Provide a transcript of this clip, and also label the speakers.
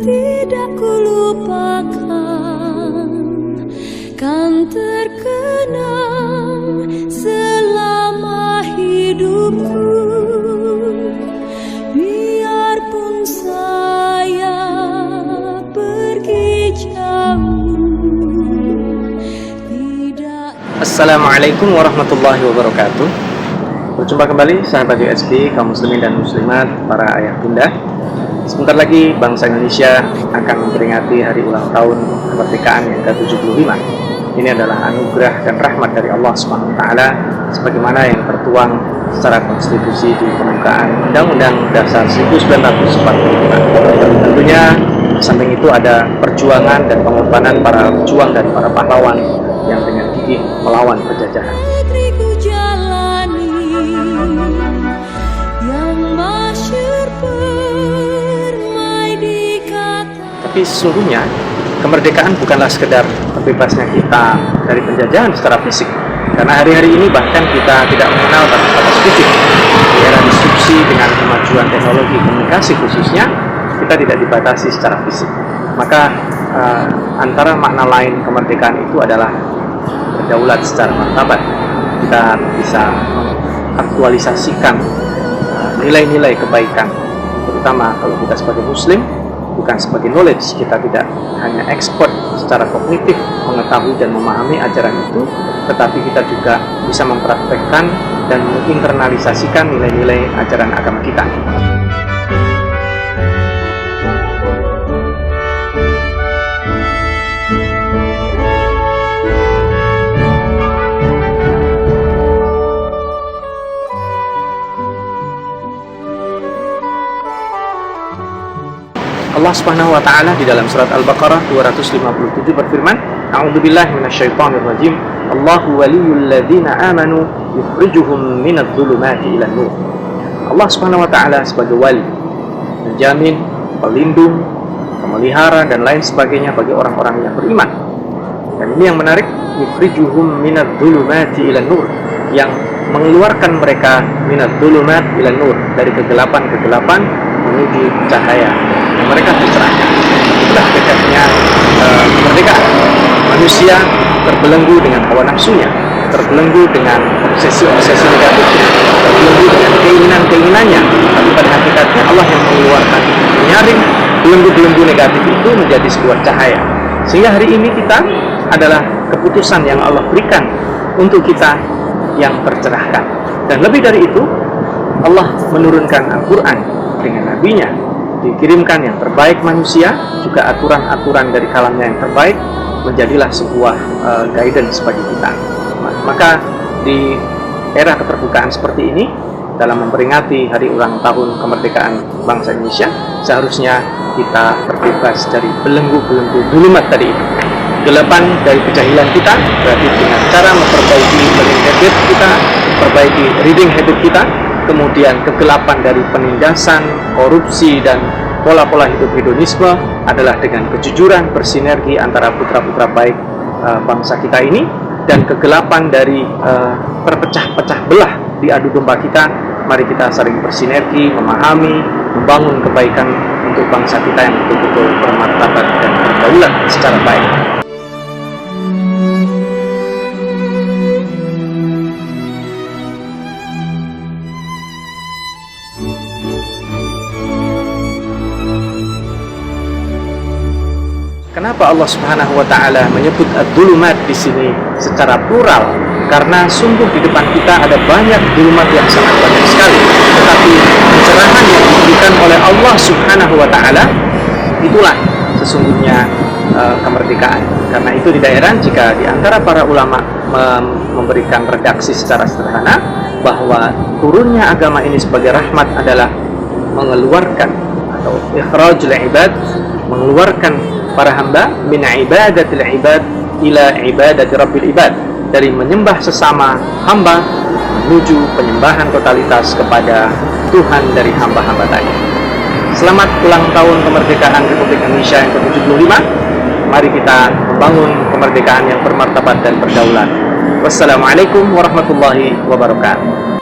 Speaker 1: tidak kulupakan, kan terkenang selama hidupku. Biarpun saya pergi jauh, tidak.
Speaker 2: Assalamualaikum warahmatullahi wabarakatuh. Berjumpa kembali sahabat USB, kaum muslimin dan muslimat, para ayah bunda. Sebentar lagi bangsa Indonesia akan memperingati hari ulang tahun kemerdekaan yang ke-75. Ini adalah anugerah dan rahmat dari Allah Subhanahu wa taala sebagaimana yang tertuang secara konstitusi di pembukaan Undang-Undang Dasar 1945. Tentunya samping itu ada perjuangan dan pengorbanan para pejuang dan para pahlawan yang dengan gigih melawan penjajahan. Tapi sesungguhnya kemerdekaan bukanlah sekedar terbebasnya kita dari penjajahan secara fisik, karena hari-hari ini bahkan kita tidak mengenal batas fisik. Di era disrupsi dengan kemajuan teknologi komunikasi khususnya, kita tidak dibatasi secara fisik. Maka antara makna lain kemerdekaan itu adalah berdaulat secara martabat. Kita bisa mengaktualisasikan nilai-nilai kebaikan, terutama kalau kita sebagai muslim, bukan sebagai knowledge. Kita tidak hanya expert secara kognitif mengetahui dan memahami ajaran itu, tetapi kita juga bisa mempraktekkan dan menginternalisasikan nilai-nilai ajaran agama kita. Allah Subhanahu wa taala di dalam surat Al-Baqarah 257 berfirman, A'udzubillahi minasyaitonirrajim. Allahu waliyyul ladzina amanu yukhrijuhum minadh dhulumati ilan nur. Allah Subhanahu wa taala sebagai wali, menjamin, pelindung, pemelihara dan lain sebagainya bagi orang-orang yang beriman. Dan ini yang menarik, yukhrijuhum minadh dhulumati ilan nur, yang mengeluarkan mereka minadh dhulumat ilan nur, dari kegelapan-kegelapan menuju cahaya yang mereka tercerahkan. Itulah dekatnya kemerdekaan. Manusia terbelenggu dengan hawa nafsunya, terbelenggu dengan obsesi-obsesi negatifnya, terbelenggu dengan keinginan-keinginannya. Tapi pada hakikatnya Allah yang mengeluarkan, menyaring belenggu-belenggu negatif itu menjadi sebuah cahaya. Sehingga hari ini kita adalah keputusan yang Allah berikan untuk kita yang tercerahkan. Dan lebih dari itu, Allah menurunkan Al-Quran dengan nabinya, dikirimkan yang terbaik manusia, juga aturan-aturan dari kalamnya yang terbaik, menjadilah sebuah guidance bagi kita. Maka di era keterbukaan seperti ini, dalam memperingati hari ulang tahun kemerdekaan bangsa Indonesia, seharusnya kita terbebas dari belenggu-belenggu dhulumat tadi itu. Kegelapan dari kejahilan kita, berarti dengan cara memperbaiki learning habit kita, memperbaiki reading habit kita, kemudian kegelapan dari penindasan, korupsi, dan pola-pola hidup hedonisme adalah dengan kejujuran bersinergi antara putra-putra baik bangsa kita ini, dan kegelapan dari terpecah-pecah belah di adu domba kita, mari kita saling bersinergi, memahami, membangun kebaikan untuk bangsa kita yang betul-betul bermartabat dan berdaulat secara baik. Kenapa Allah Subhanahu wa taala menyebut ad-dhulumat di sini secara plural? Karena sungguh di depan kita ada banyak dhulumat yang sangat banyak sekali. Tetapi pencerahan yang diberikan oleh Allah Subhanahu wa taala, itulah sesungguhnya kemerdekaan. Karena itu tidak heran jika di antara para ulama memberikan redaksi secara sederhana bahwa turunnya agama ini sebagai rahmat adalah mengeluarkan atau ikhrajul ibad, mengeluarkan para hamba min ibadatil ibad ila ibadati rabbil ibad, dari menyembah sesama hamba menuju penyembahan totalitas kepada Tuhan dari hamba-hamba tadi. Selamat ulang tahun kemerdekaan Republik Indonesia yang ke-75. Mari kita membangun kemerdekaan yang bermartabat dan berdaulat. Wassalamualaikum warahmatullahi wabarakatuh.